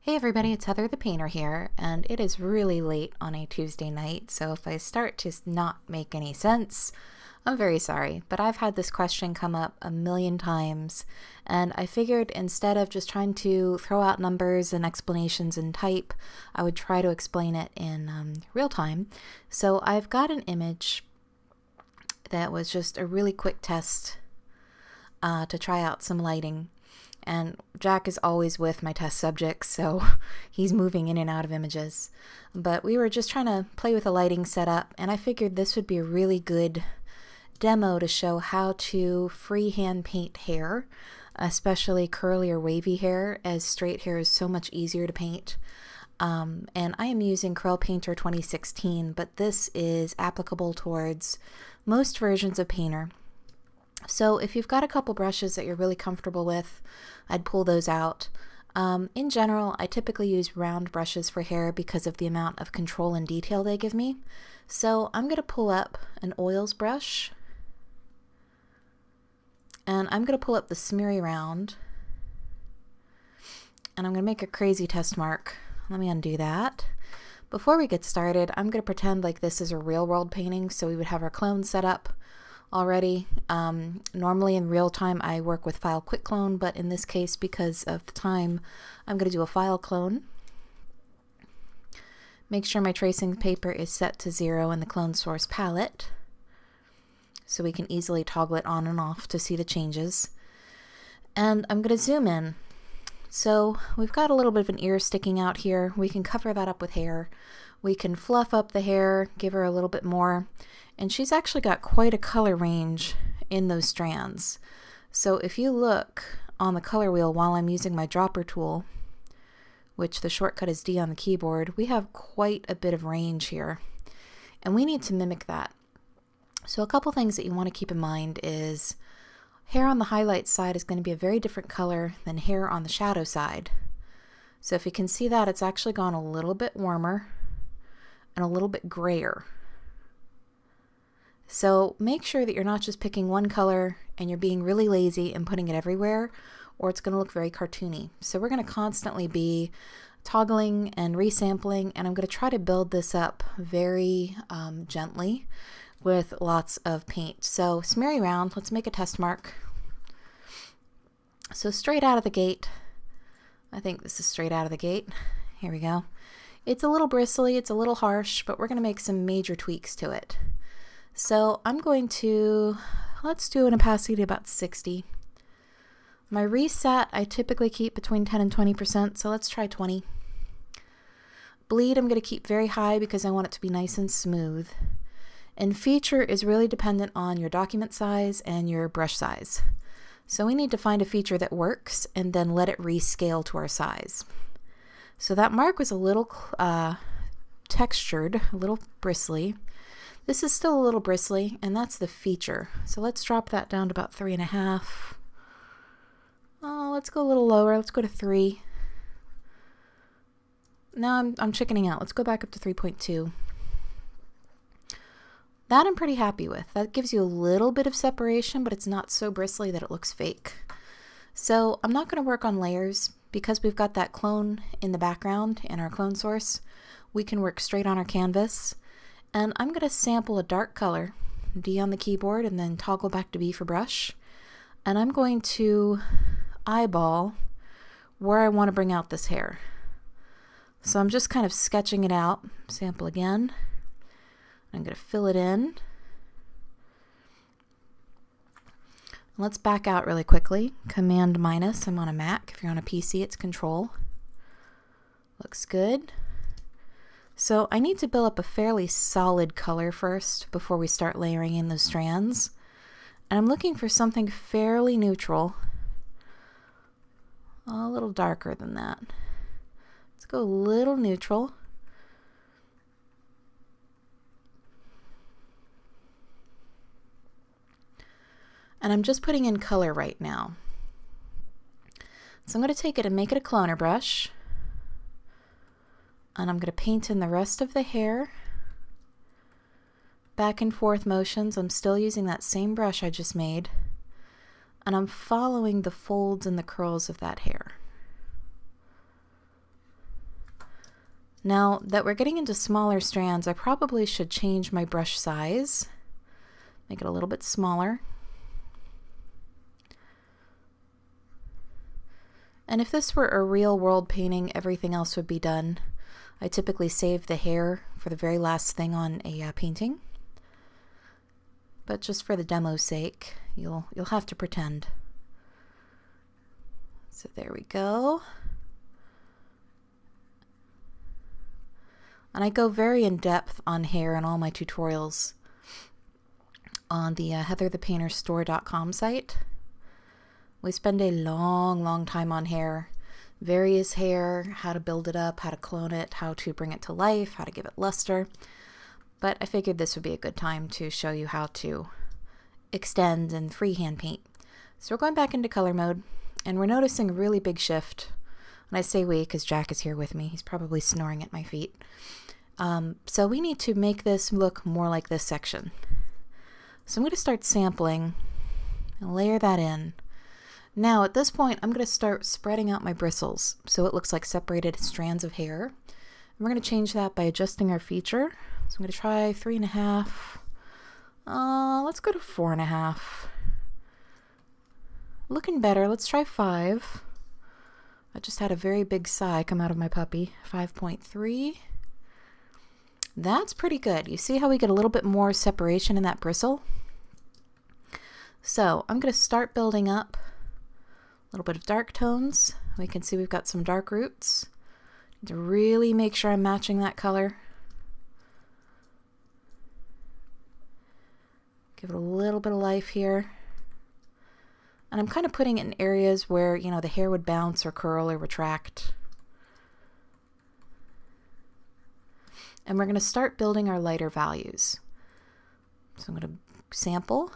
Hey everybody, it's Heather the Painter here, and it is really late on a Tuesday night, so if I start to not make any sense, I'm very sorry, but I've had this question come up a million times, and I figured instead of just trying to throw out numbers and explanations in type, I would try to explain it in real time. So I've got an image that was just a really quick test to try out some lighting. And Jack is always with my test subjects, so he's moving in and out of images. But we were just trying to play with a lighting setup, and I figured this would be a really good demo to show how to freehand paint hair, especially curly or wavy hair, as straight hair is so much easier to paint. And I am using Curl Painter 2016, but this is applicable towards most versions of Painter. So if you've got a couple brushes that you're really comfortable with, I'd pull those out. In general, I typically use round brushes for hair because of the amount of control and detail they give me. So I'm going to pull up an oils brush, and I'm going to pull up the Smeary Round, and I'm going to make a crazy test mark. Let me undo that. Before we get started, I'm going to pretend like this is a real world painting, so we would have our clone set up already. Normally in real time I work with file quick clone, but in this case, because of the time, I'm going to do a file clone. Make sure my tracing paper is set to 0 in the clone source palette, so we can easily toggle it on and off to see the changes. And I'm going to zoom in. So we've got a little bit of an ear sticking out here. We can cover that up with hair. We can fluff up the hair, give her a little bit more. And she's actually got quite a color range in those strands. So if you look on the color wheel while I'm using my dropper tool, which the shortcut is D on the keyboard, we have quite a bit of range here. And we need to mimic that. So a couple things that you want to keep in mind is hair on the highlight side is going to be a very different color than hair on the shadow side. So if you can see that, it's actually gone a little bit warmer and a little bit grayer. So make sure that you're not just picking one color and you're being really lazy and putting it everywhere, or it's going to look very cartoony. So we're going to constantly be toggling and resampling, and I'm going to try to build this up very gently with lots of paint. So Smeary Round, let's make a test mark. So straight out of the gate, I think this is straight out of the gate. Here we go. It's a little bristly, it's a little harsh, but we're going to make some major tweaks to it. So I'm going to, let's do an opacity about 60. My reset, I typically keep between 10 and 20%, so let's try 20. Bleed, I'm going to keep very high because I want it to be nice and smooth. And feature is really dependent on your document size and your brush size. So we need to find a feature that works and then let it rescale to our size. So that mark was a little textured, a little bristly. This is still a little bristly, and that's the feature. So let's drop that down to about 3.5. Oh, let's go a little lower. Let's go to 3. Now I'm chickening out. Let's go back up to 3.2. That I'm pretty happy with. That gives you a little bit of separation, but it's not so bristly that it looks fake. So I'm not going to work on layers because we've got that clone in the background in our clone source. We can work straight on our canvas. And I'm going to sample a dark color, D on the keyboard, and then toggle back to B for brush. And I'm going to eyeball where I want to bring out this hair. So I'm just kind of sketching it out. Sample again. I'm going to fill it in. Let's back out really quickly. Command minus. I'm on a Mac. If you're on a PC, it's Control. Looks good. So I need to build up a fairly solid color first before we start layering in those strands. And I'm looking for something fairly neutral. A little darker than that. Let's go a little neutral. And I'm just putting in color right now. So I'm going to take it and make it a cloner brush. And I'm going to paint in the rest of the hair. Back and forth motions. I'm still using that same brush I just made. And I'm following the folds and the curls of that hair. Now that we're getting into smaller strands, I probably should change my brush size, make it a little bit smaller. And if this were a real world painting, everything else would be done. I typically save the hair for the very last thing on a painting. But just for the demo's sake, you'll have to pretend. So there we go. And I go very in depth on hair in all my tutorials on the heatherthepainterstore.com site. We spend a long time on hair, various hair, how to build it up, how to clone it, how to bring it to life, how to give it luster. But I figured this would be a good time to show you how to extend and freehand paint. So we're going back into color mode, and we're noticing a really big shift. And I say we because Jack is here with me. He's probably snoring at my feet. So we need to make this look more like this section. So I'm going to start sampling and layer that in. Now at this point I'm going to start spreading out my bristles so it looks like separated strands of hair. And we're going to change that by adjusting our feature. So I'm going to try 3.5. Let's go to 4.5. Looking better. Let's try 5. I just had a very big sigh come out of my puppy. 5.3. That's pretty good. You see how we get a little bit more separation in that bristle? So I'm going to start building up a little bit of dark tones. We can see we've got some dark roots. Need to really make sure I'm matching that color. Give it a little bit of life here. And I'm kind of putting it in areas where, you know, the hair would bounce or curl or retract. And we're going to start building our lighter values. So I'm going to sample.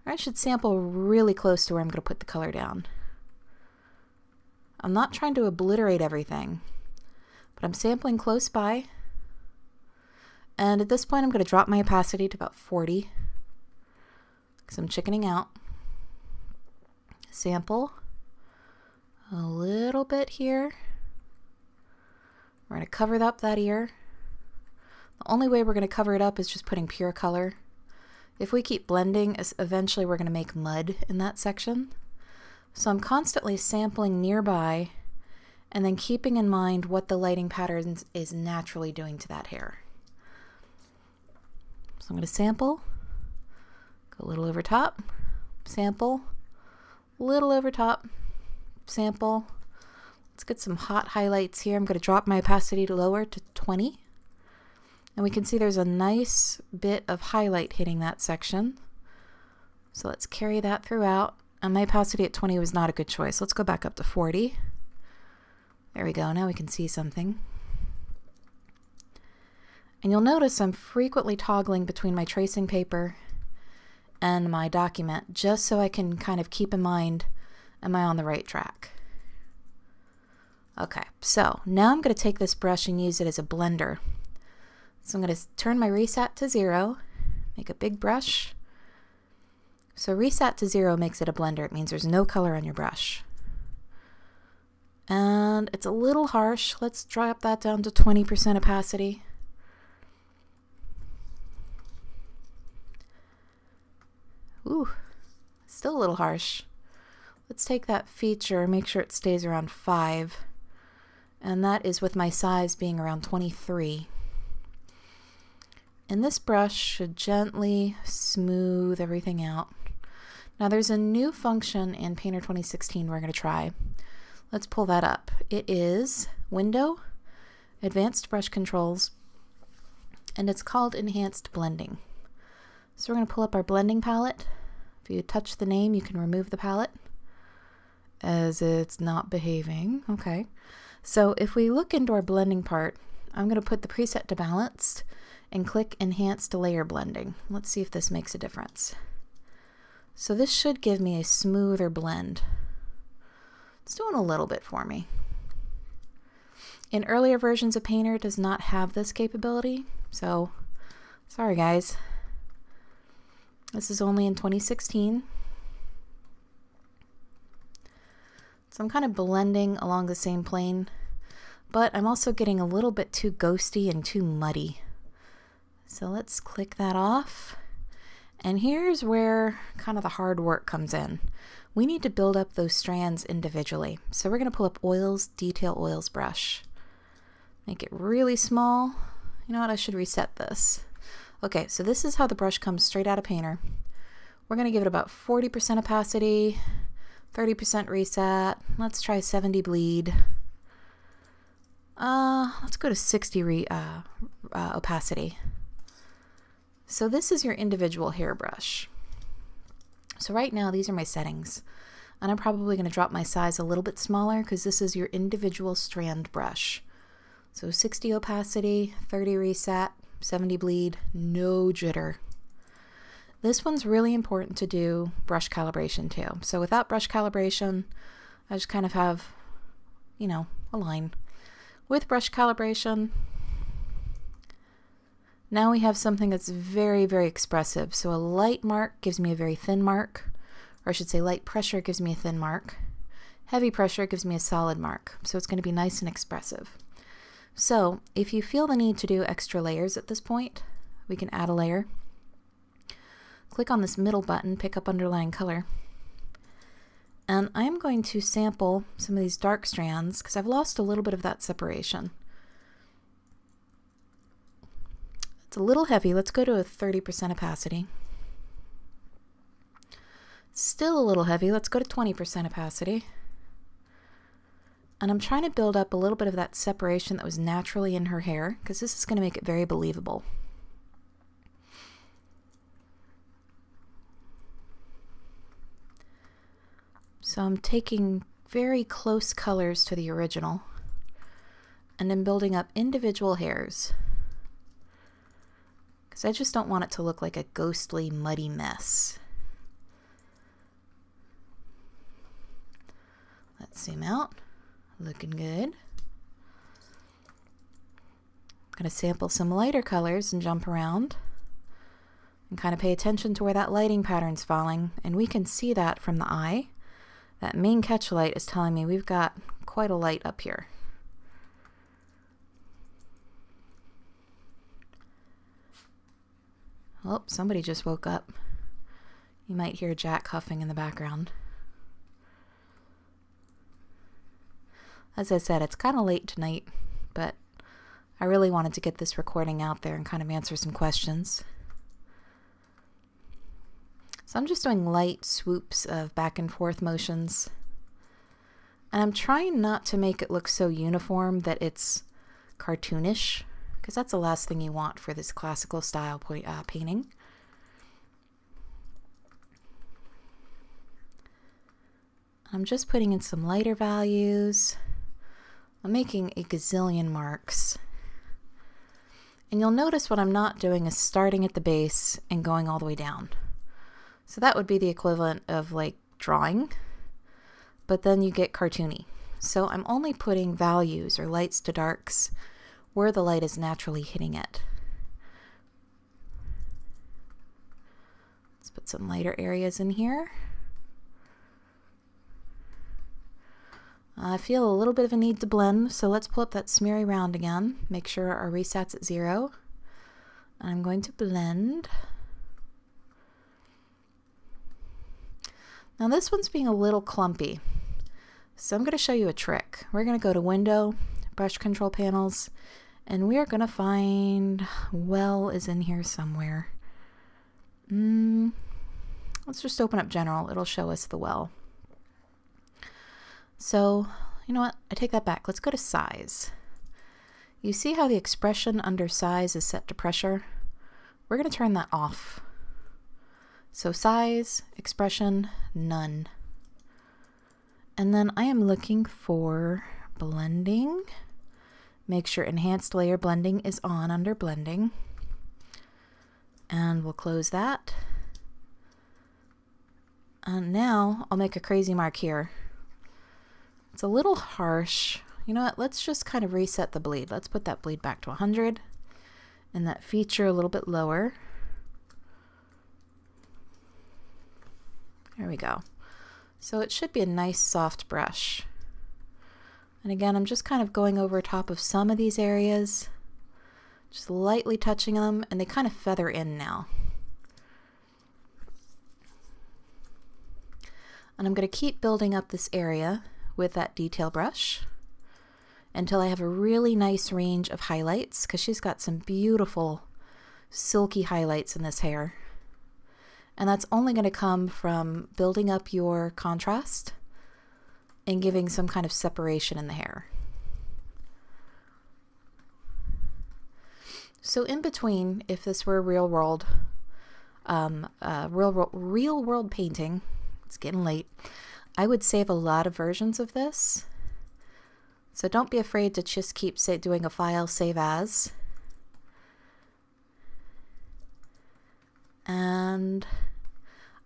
I should sample really close to where I'm going to put the color down. I'm not trying to obliterate everything, but I'm sampling close by. And at this point I'm going to drop my opacity to about 40 because I'm chickening out. Sample a little bit here. We're going to cover up that ear. The only way we're going to cover it up is just putting pure color. If we keep blending, eventually we're going to make mud in that section. So I'm constantly sampling nearby and then keeping in mind what the lighting pattern is naturally doing to that hair. So I'm going to sample, go a little over top, sample, little over top, sample. Let's get some hot highlights here. I'm going to drop my opacity to lower to 20. And we can see there's a nice bit of highlight hitting that section. So let's carry that throughout. And my opacity at 20 was not a good choice. Let's go back up to 40. There we go. Now we can see something. And you'll notice I'm frequently toggling between my tracing paper and my document just so I can kind of keep in mind, am I on the right track? Okay, so now I'm going to take this brush and use it as a blender. So I'm going to turn my reset to 0, make a big brush. So reset to 0 makes it a blender. It means there's no color on your brush. And it's a little harsh. Let's drop that down to 20% opacity. Ooh, still a little harsh. Let's take that feature, make sure it stays around 5. And that is with my size being around 23. And this brush should gently smooth everything out. Now there's a new function in Painter 2016 we're going to try. Let's pull that up. It is Window, Advanced Brush Controls, and it's called Enhanced Blending. So we're going to pull up our blending palette. If you touch the name, you can remove the palette as it's not behaving. Okay. So if we look into our blending part, I'm going to put the preset to balanced and click Enhanced Layer Blending. Let's see if this makes a difference. So this should give me a smoother blend. It's doing a little bit for me. In earlier versions of Painter, it does not have this capability, so sorry guys. This is only in 2016. So I'm kind of blending along the same plane, but I'm also getting a little bit too ghosty and too muddy. So let's click that off. And here's where kind of the hard work comes in. We need to build up those strands individually. So we're going to pull up Oils, Detail Oils brush. Make it really small. You know what, I should reset this. Okay, so this is how the brush comes straight out of Painter. We're going to give it about 40% opacity, 30% reset. Let's try 70 bleed. Let's go to 60 opacity. So this is your individual hairbrush. So right now, these are my settings. And I'm probably going to drop my size a little bit smaller because this is your individual strand brush. So 60 opacity, 30 reset, 70 bleed, no jitter. This one's really important to do brush calibration too. So without brush calibration, I just kind of have, you know, a line. With brush calibration, now we have something that's very, very expressive. So a light mark gives me a very thin mark, or I should say light pressure gives me a thin mark. Heavy pressure gives me a solid mark. So it's going to be nice and expressive. So if you feel the need to do extra layers at this point, we can add a layer. Click on this middle button, pick up underlying color. And I'm going to sample some of these dark strands because I've lost a little bit of that separation. It's a little heavy. Let's go to a 30% opacity. Still a little heavy. Let's go to 20% opacity. And I'm trying to build up a little bit of that separation that was naturally in her hair because this is going to make it very believable. So I'm taking very close colors to the original and then building up individual hairs because I just don't want it to look like a ghostly, muddy mess. Let's zoom out. Looking good. I'm going to sample some lighter colors and jump around and kind of pay attention to where that lighting pattern's falling, and we can see that from the eye. That main catch light is telling me we've got quite a light up here. Oh, somebody just woke up. You might hear Jack huffing in the background. As I said, it's kind of late tonight, but I really wanted to get this recording out there and kind of answer some questions. So I'm just doing light swoops of back and forth motions. And I'm trying not to make it look so uniform that it's cartoonish, because that's the last thing you want for this classical style painting. I'm just putting in some lighter values. I'm making a gazillion marks. And you'll notice what I'm not doing is starting at the base and going all the way down. So that would be the equivalent of like drawing, but then you get cartoony. So I'm only putting values or lights to darks where the light is naturally hitting it. Let's put some lighter areas in here. I feel a little bit of a need to blend, so let's pull up that smeary round again. Make sure our reset's at 0. I'm going to blend. Now this one's being a little clumpy, so I'm going to show you a trick. We're going to go to Window, Brush Control Panels, and we are going to find Well is in here somewhere. Let's just open up General. It'll show us the well. So, you know what? I take that back. Let's go to Size. You see how the expression under Size is set to pressure? We're going to turn that off. So Size, Expression, None. And then I am looking for Blending. Make sure Enhanced Layer Blending is on under Blending. And we'll close that. And now I'll make a crazy mark here. It's a little harsh. You know what? Let's just kind of reset the bleed. Let's put that bleed back to 100 and that feature a little bit lower. There we go. So it should be a nice soft brush. And again, I'm just kind of going over top of some of these areas, just lightly touching them, and they kind of feather in now. And I'm going to keep building up this area with that detail brush until I have a really nice range of highlights, because she's got some beautiful silky highlights in this hair. And that's only going to come from building up your contrast and giving some kind of separation in the hair. So in between, if this were a real world painting, it's getting late, I would save a lot of versions of this. So don't be afraid to just keep doing a file save as. And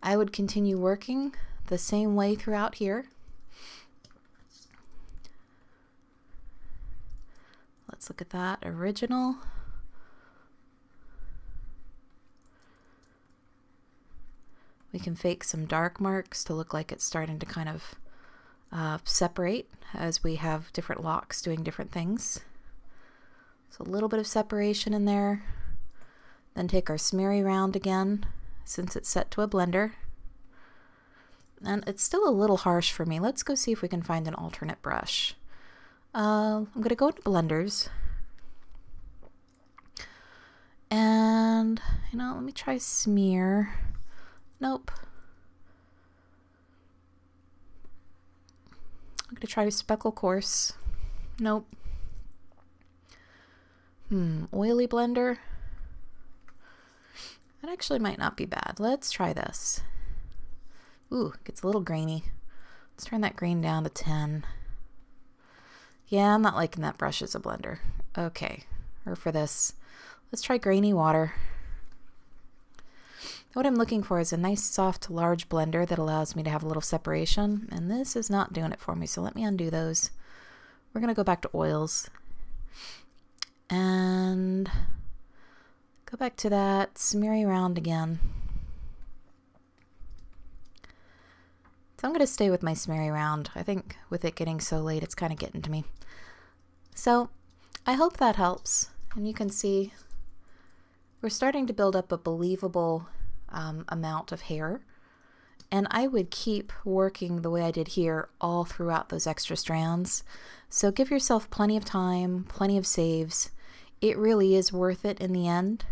I would continue working the same way throughout here. Let's look at that original. We can fake some dark marks to look like it's starting to kind of separate as we have different locks doing different things. So a little bit of separation in there. Then take our smeary round again, since it's set to a blender. And it's still a little harsh for me. Let's go see if we can find an alternate brush. I'm going to go into blenders. And, let me try smear. Nope. I'm going to try speckle coarse. Nope. Oily blender. That actually might not be bad. Let's try this. Ooh, it gets a little grainy. Let's turn that grain down to 10. Yeah, I'm not liking that brush as a blender. Okay, or for this, let's try grainy water. What I'm looking for is a nice, soft, large blender that allows me to have a little separation, and this is not doing it for me, so let me undo those. We're going to go back to oils. And go back to that smeary round again. So I'm going to stay with my smeary round. I think with it getting so late, it's kind of getting to me. So I hope that helps. And you can see we're starting to build up a believable amount of hair. And I would keep working the way I did here all throughout those extra strands. So give yourself plenty of time, plenty of saves. It really is worth it in the end.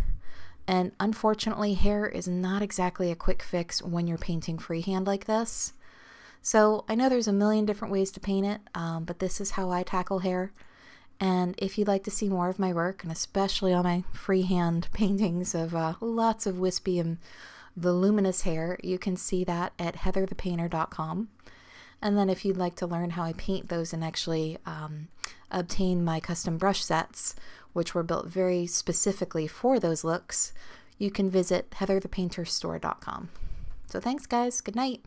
And unfortunately, hair is not exactly a quick fix when you're painting freehand like this. So I know there's a million different ways to paint it, but this is how I tackle hair. And if you'd like to see more of my work, and especially on my freehand paintings of lots of wispy and voluminous hair, you can see that at heatherthepainter.com. And then if you'd like to learn how I paint those and actually obtain my custom brush sets, which were built very specifically for those looks, you can visit heatherthepainterstore.com. So thanks guys, good night.